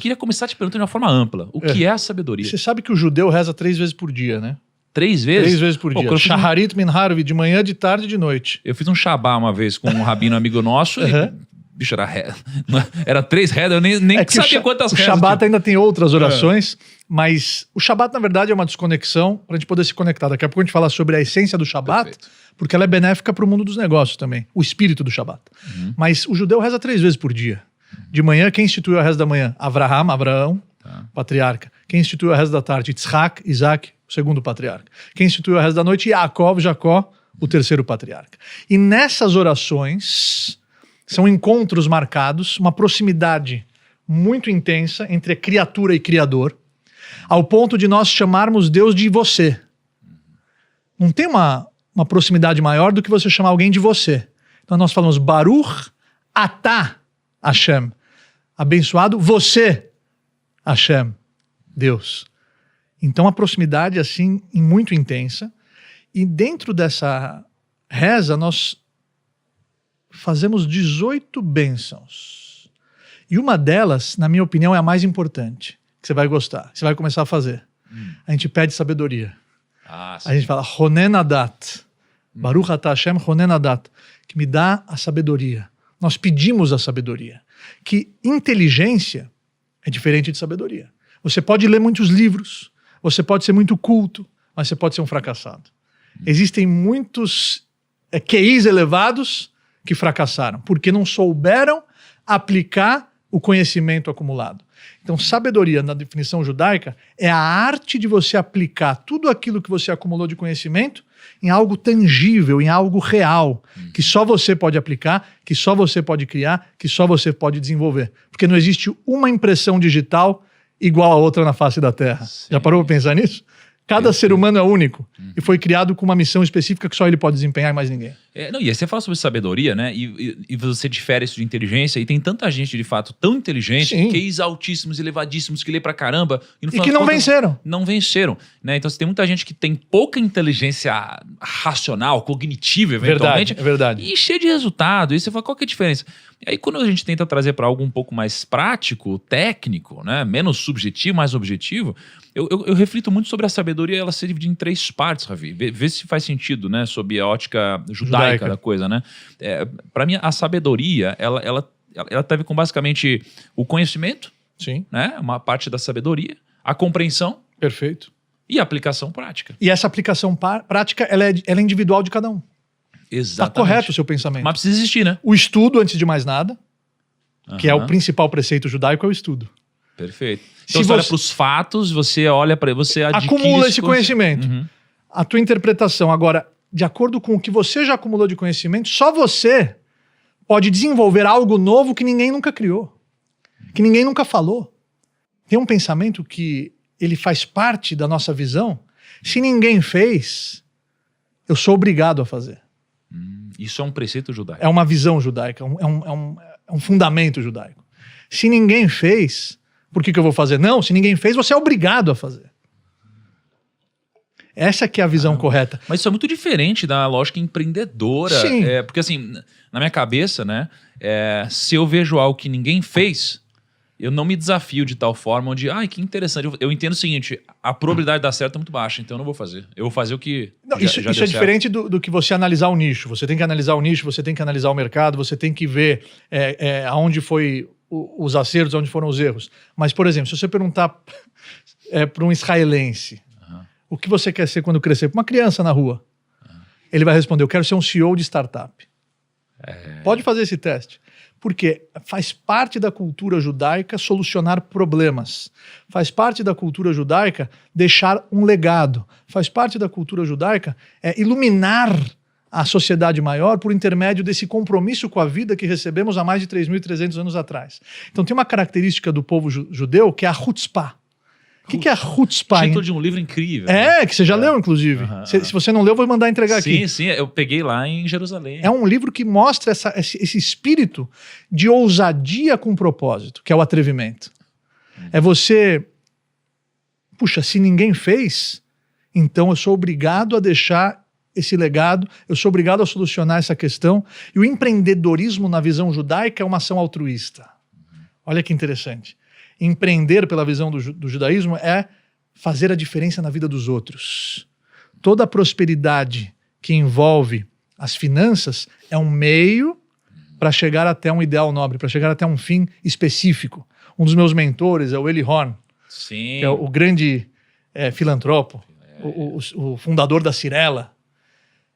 queria começar te perguntando de uma forma ampla. O que é a sabedoria? Você sabe que o judeu reza 3 vezes por dia, né? 3 vezes? 3 vezes por dia. Shaharit minharvi, de manhã, de tarde e de noite. Eu fiz um shabá uma vez com um rabino amigo nosso e, bicho, era 3 redas, eu nem sabia quantas redas. O Shabat ainda tem outras orações, mas o Shabat, na verdade, é uma desconexão para a gente poder se conectar. Daqui a pouco a gente fala sobre a essência do Shabat, porque ela é benéfica para o mundo dos negócios também, o espírito do Shabat. Mas o judeu reza 3 vezes por dia. De manhã, quem instituiu a reza da manhã? Abraão, patriarca. Quem instituiu a reza da tarde? Yitzhak, Isaac, o segundo patriarca. Quem instituiu a reza da noite? Yaakov, Jacó, o terceiro patriarca. E nessas orações, são encontros marcados, uma proximidade muito intensa entre criatura e criador, ao ponto de nós chamarmos Deus de você. Não tem uma proximidade maior do que você chamar alguém de você. Então nós falamos Baruch Atah Hashem. Abençoado você, Hashem, Deus. Então a proximidade assim muito intensa. E dentro dessa reza nós fazemos 18 bênçãos. E uma delas, na minha opinião, é a mais importante, que você vai gostar. Você vai começar a fazer. A gente pede sabedoria. A gente fala Ronen Adat. Baruch Atah Hashem Ronen Adat. Que me dá a sabedoria. Nós pedimos a sabedoria. Que inteligência é diferente de sabedoria. Você pode ler muitos livros, você pode ser muito culto, mas você pode ser um fracassado. Existem muitos QIs elevados que fracassaram, porque não souberam aplicar o conhecimento acumulado. Então, sabedoria, na definição judaica, é a arte de você aplicar tudo aquilo que você acumulou de conhecimento em algo tangível, em algo real, que só você pode aplicar, que só você pode criar, que só você pode desenvolver. Porque não existe uma impressão digital igual a outra na face da Terra. Sim. Já parou para pensar nisso? Cada ser humano é único e foi criado com uma missão específica que só ele pode desempenhar e mais ninguém. E aí você fala sobre sabedoria, né? E você difere isso de inteligência, e tem tanta gente de fato tão inteligente, QIs altíssimos, elevadíssimos, que lê pra caramba. E que não venceram. Não venceram. Né? Então você tem muita gente que tem pouca inteligência racional, cognitiva, eventualmente. É verdade. E cheio de resultado. E você fala, qual que é a diferença? E aí quando a gente tenta trazer para algo um pouco mais prático, técnico, né? Menos subjetivo, mais objetivo, eu reflito muito sobre a sabedoria, ela se divide em 3 partes, Ravi. Vê se faz sentido, né? Sob a ótica judaica da coisa, né? Para mim, a sabedoria, ela teve com basicamente o conhecimento, né? Uma parte da sabedoria, a compreensão. Perfeito. E a aplicação prática. E essa aplicação prática, ela é individual de cada um. Exatamente. Tá correto o seu pensamento. Mas precisa existir, né? O estudo, antes de mais nada, que é o principal preceito judaico, é o estudo. Perfeito. Então você olha para os fatos, você olha para... Você acumula esse conhecimento. A tua interpretação. Agora, de acordo com o que você já acumulou de conhecimento, só você pode desenvolver algo novo que ninguém nunca criou. Que ninguém nunca falou. Tem um pensamento que ele faz parte da nossa visão. Se ninguém fez, eu sou obrigado a fazer. Isso é um preceito judaico. É uma visão judaica, é um fundamento judaico. Se ninguém fez, por que eu vou fazer? Não, se ninguém fez, você é obrigado a fazer. Essa que é a visão correta. Mas isso é muito diferente da lógica empreendedora. Sim. Porque assim, na minha cabeça, né, se eu vejo algo que ninguém fez, eu não me desafio de tal forma onde, que interessante. Eu entendo o seguinte, a probabilidade de dar certo é muito baixa, então eu não vou fazer. Eu vou fazer o que isso é diferente do que você analisar o nicho. Você tem que analisar o nicho, você tem que analisar o mercado, você tem que ver aonde foi os acertos, onde foram os erros. Mas, por exemplo, se você perguntar para um israelense o que você quer ser quando crescer, para uma criança na rua, ele vai responder, eu quero ser um CEO de startup. Pode fazer esse teste. Porque faz parte da cultura judaica solucionar problemas. Faz parte da cultura judaica deixar um legado. Faz parte da cultura judaica iluminar a sociedade maior por intermédio desse compromisso com a vida que recebemos há mais de 3.300 anos atrás. Então tem uma característica do povo judeu que é a chutzpah. O que é a chutzpah? Título de um livro incrível. Que você já leu, inclusive. Se você não leu, eu vou mandar entregar aqui. Sim, eu peguei lá em Jerusalém. É um livro que mostra esse espírito de ousadia com propósito, que é o atrevimento. É você... Puxa, se ninguém fez, então eu sou obrigado a deixar esse legado, eu sou obrigado a solucionar essa questão. E o empreendedorismo, na visão judaica, é uma ação altruísta. Olha que interessante. Empreender, pela visão do judaísmo, é fazer a diferença na vida dos outros. Toda a prosperidade que envolve as finanças é um meio para chegar até um ideal nobre, para chegar até um fim específico. Um dos meus mentores é o Eli Horn, Sim. que é o grande filantropo, o fundador da Cirela.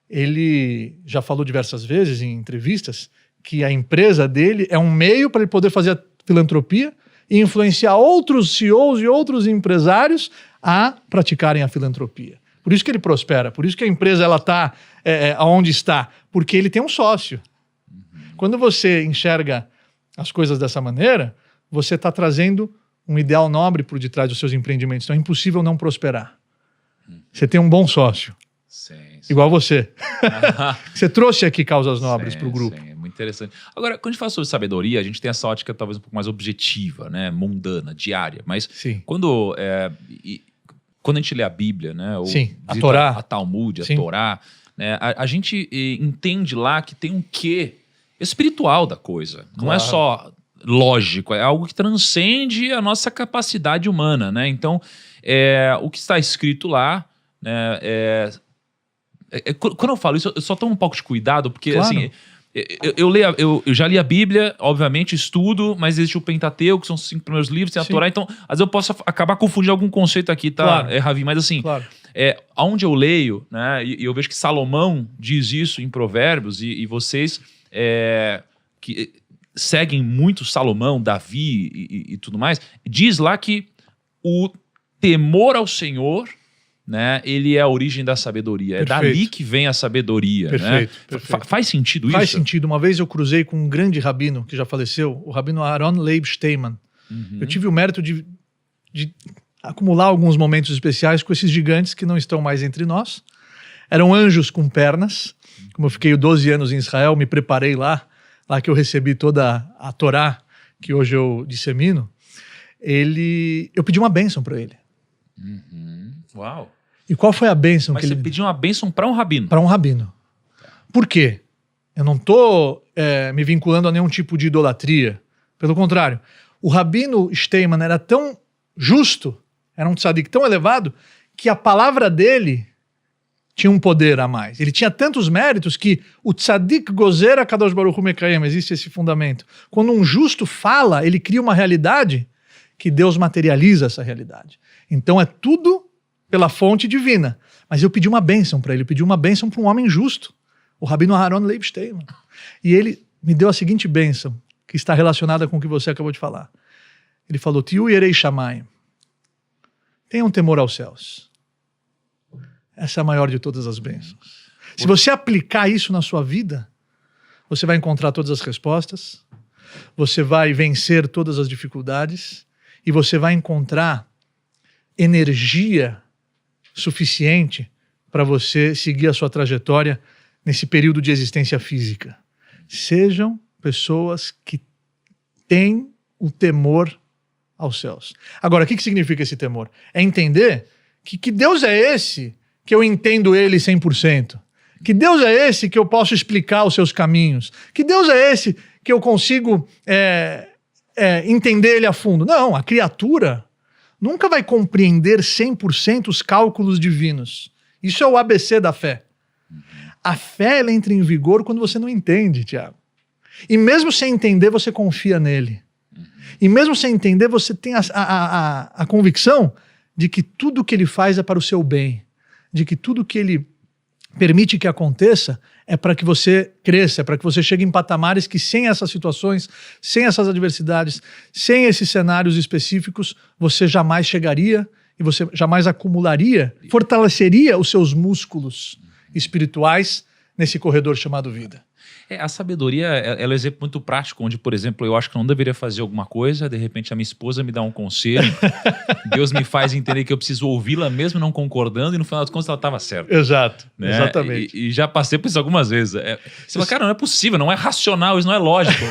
Ele já falou diversas vezes em entrevistas que a empresa dele é um meio para ele poder fazer a filantropia e influenciar outros CEOs e outros empresários a praticarem a filantropia. Por isso que ele prospera, por isso que a empresa está onde está, porque ele tem um sócio. Quando você enxerga as coisas dessa maneira, você está trazendo um ideal nobre por detrás dos seus empreendimentos. Então é impossível não prosperar. Você tem um bom sócio. Sim. Igual você. Você trouxe aqui causas nobres para o grupo. Sim, é muito interessante. Agora, quando a gente fala sobre sabedoria, a gente tem essa ótica talvez um pouco mais objetiva, né? Mundana, diária. Mas Sim. quando a gente lê a Bíblia, né? Ou Sim, a visita Torá. a Talmud, Sim. a Torá, né? A gente entende lá que tem um quê espiritual da coisa. Não Claro. é só lógico, é algo que transcende a nossa capacidade humana, né? Então, o que está escrito lá, né? Quando eu falo isso, eu só tomo um pouco de cuidado, porque Claro. assim, eu já li a Bíblia, obviamente, estudo, mas existe o Pentateuco, que são os 5 primeiros livros, tem a Sim. Torá, então às vezes eu posso acabar confundindo algum conceito aqui, tá, Claro. Ravi? Mas assim, Claro. onde eu leio, né, e eu vejo que Salomão diz isso em Provérbios, e vocês que seguem muito Salomão, Davi e tudo mais, diz lá que o temor ao Senhor, né, ele é a origem da sabedoria. Perfeito. É dali que vem a sabedoria. Perfeito, Né? perfeito. Faz sentido isso? Faz sentido. Uma vez eu cruzei com um grande rabino que já faleceu, o rabino Aaron Leib Steinman. Eu tive o mérito de acumular alguns momentos especiais com esses gigantes que não estão mais entre nós. Eram anjos com pernas. Como eu fiquei 12 anos em Israel, me preparei lá que eu recebi toda a Torá que hoje eu dissemino. Eu pedi uma bênção para ele. Uau. E qual foi a bênção Mas que você ele pediu uma bênção para um rabino? para um rabino? Por quê? Eu não estou me vinculando a nenhum tipo de idolatria. Pelo contrário, o rabino Steinman era tão justo, era um tzadik tão elevado, que a palavra dele tinha um poder a mais. Ele tinha tantos méritos que o tzadik gozer kadosh baruch hu mekayem, existe esse fundamento. Quando um justo fala, ele cria uma realidade que Deus materializa essa realidade. Então é tudo pela fonte divina. Mas eu pedi uma bênção para ele, eu pedi uma bênção para um homem justo, o rabino Aaron Leib Steinman. E ele me deu a seguinte bênção, que está relacionada com o que você acabou de falar. Ele falou, Tiu yerei shamayim. Tenham temor aos céus. Essa é a maior de todas as bênçãos. Se você aplicar isso na sua vida, você vai encontrar todas as respostas, você vai vencer todas as dificuldades e você vai encontrar energia suficiente para você seguir a sua trajetória nesse período de existência física. Sejam pessoas que têm o temor aos céus. Agora, o que significa esse temor? É entender que Deus é esse que eu entendo ele 100%. Que Deus é esse que eu posso explicar os seus caminhos. Que Deus é esse que eu consigo entender ele a fundo. Não, a criatura nunca vai compreender 100% os cálculos divinos. Isso é o ABC da fé. A fé ela entra em vigor quando você não entende, Tiago. E mesmo sem entender, você confia nele. E mesmo sem entender, você tem a convicção de que tudo que ele faz é para o seu bem. De que tudo que ele permite que aconteça é para que você cresça, é para que você chegue em patamares que sem essas situações, sem essas adversidades, sem esses cenários específicos, você jamais chegaria e você jamais acumularia, fortaleceria os seus músculos espirituais nesse corredor chamado vida. A sabedoria, ela é um exemplo muito prático, onde, por exemplo, eu acho que eu não deveria fazer alguma coisa, de repente a minha esposa me dá um conselho, Deus me faz entender que eu preciso ouvi-la mesmo não concordando, e no final das contas ela estava certa. Exato, Né? exatamente. E já passei por isso algumas vezes. Você fala, cara, não é possível, não é racional, isso não é lógico.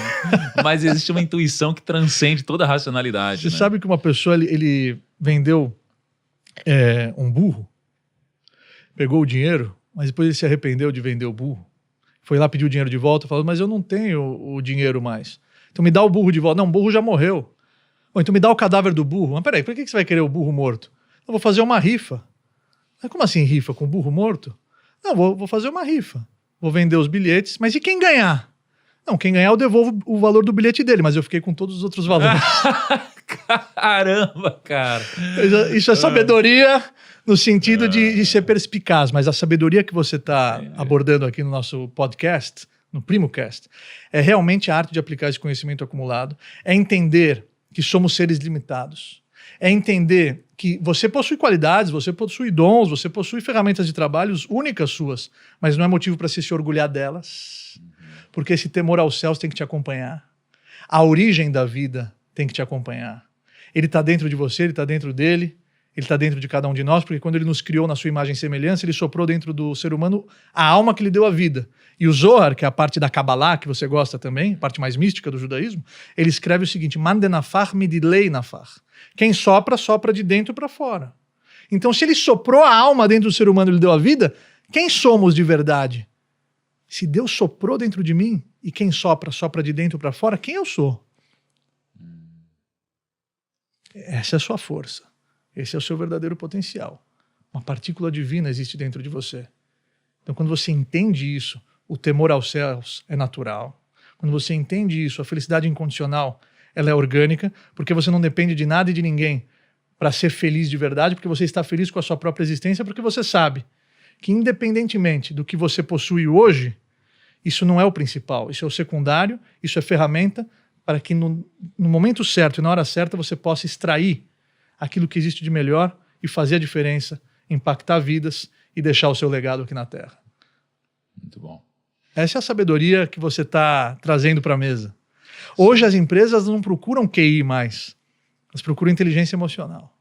Mas existe uma intuição que transcende toda a racionalidade. Você né? sabe que uma pessoa, ele vendeu um burro, pegou o dinheiro, mas depois ele se arrependeu de vender o burro. Foi lá pedir o dinheiro de volta, falou, mas eu não tenho o dinheiro mais. Então me dá o burro de volta. Não, o burro já morreu. Ou então me dá o cadáver do burro. Mas peraí, por que você vai querer o burro morto? Eu vou fazer uma rifa. Mas como assim rifa? Com burro morto? Não, vou fazer uma rifa. Vou vender os bilhetes. Mas e quem ganhar? Não, quem ganhar eu devolvo o valor do bilhete dele, mas eu fiquei com todos os outros valores. Caramba, cara. Isso é sabedoria no sentido de ser perspicaz, mas a sabedoria que você está abordando aqui no nosso podcast, no PrimoCast, é realmente a arte de aplicar esse conhecimento acumulado, é entender que somos seres limitados, é entender que você possui qualidades, você possui dons, você possui ferramentas de trabalho únicas suas, mas não é motivo para se orgulhar delas, porque esse temor aos céus tem que te acompanhar, a origem da vida tem que te acompanhar. Ele está dentro de você, ele está dentro dele, ele está dentro de cada um de nós, porque quando ele nos criou na sua imagem e semelhança, ele soprou dentro do ser humano a alma que lhe deu a vida. E o Zohar, que é a parte da Kabbalah, que você gosta também, a parte mais mística do judaísmo, ele escreve o seguinte: Mandenafar midilei nafar. Quem sopra, sopra de dentro para fora. Então, se ele soprou a alma dentro do ser humano e lhe deu a vida, quem somos de verdade? Se Deus soprou dentro de mim, e quem sopra, sopra de dentro para fora, quem eu sou? Essa é a sua força. Esse é o seu verdadeiro potencial. Uma partícula divina existe dentro de você. Então, quando você entende isso, o temor aos céus é natural. Quando você entende isso, a felicidade incondicional, ela é orgânica, porque você não depende de nada e de ninguém para ser feliz de verdade, porque você está feliz com a sua própria existência, porque você sabe que, independentemente do que você possui hoje, isso não é o principal, isso é o secundário, isso é ferramenta para que no momento certo e na hora certa você possa extrair aquilo que existe de melhor e fazer a diferença, impactar vidas e deixar o seu legado aqui na Terra. Muito bom. Essa é a sabedoria que você está trazendo para a mesa. Hoje as empresas não procuram QI mais, elas procuram inteligência emocional.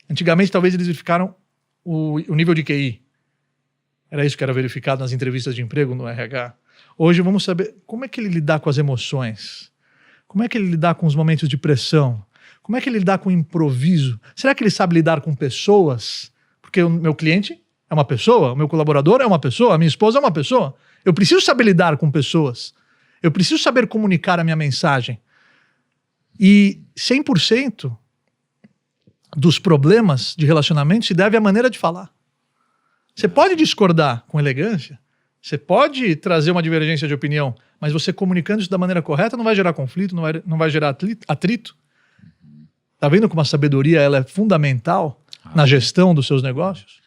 Antigamente talvez eles verificaram o nível de QI. Era isso que era verificado nas entrevistas de emprego no RH. Hoje vamos saber como é que ele lidar com as emoções, como é que ele lidar com os momentos de pressão, como é que ele lidar com o improviso. Será que ele sabe lidar com pessoas? Porque o meu cliente é uma pessoa, o meu colaborador é uma pessoa, a minha esposa é uma pessoa. Eu preciso saber lidar com pessoas. Eu preciso saber comunicar a minha mensagem. E 100% dos problemas de relacionamento se deve à maneira de falar. Você pode discordar com elegância, você pode trazer uma divergência de opinião, mas você comunicando isso da maneira correta não vai gerar conflito, não vai gerar atrito. Tá vendo como a sabedoria ela é fundamental na gestão dos seus negócios?